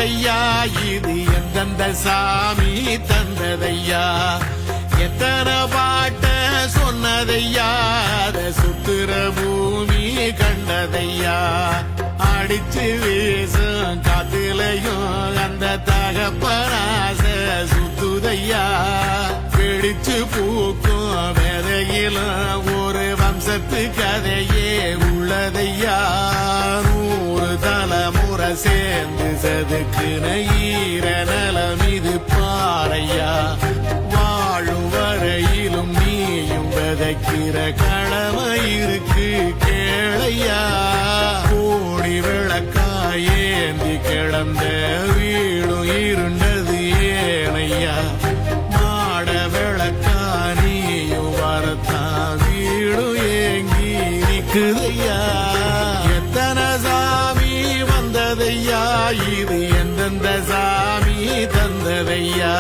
வந்ததையா இது எந்தெந்த சாமி தந்ததையா எத்தனை பாட்ட சொன்னதையா அத சுத்துற பூமி கண்டதையா அடிச்சு வீசும் காத்துலையும் அந்த தகப்பனாச சுத்துதையா பிடிச்சு பூக்கும் வேதையிலும் ஒரு வம்சத்து கதையே உள்ளதையா 100 தலைமுறை சேர்ந்து சதுக்குன ஈர நலம் இது பாறையா வாழும் வரையிலும் நீயும் விதைக்கிற கடமை இருக்கு கேளையா கோடி விளக்காயேந்தி கிடந்த வீடும் இருண்டது ஏனையா மாட விளக்கா நீயும் வரத்தான் வீடும் ஏங்கி நிக்குதையா எத்தனை சாமி வந்ததையா இது எந்தெந்த சாமி தந்ததையா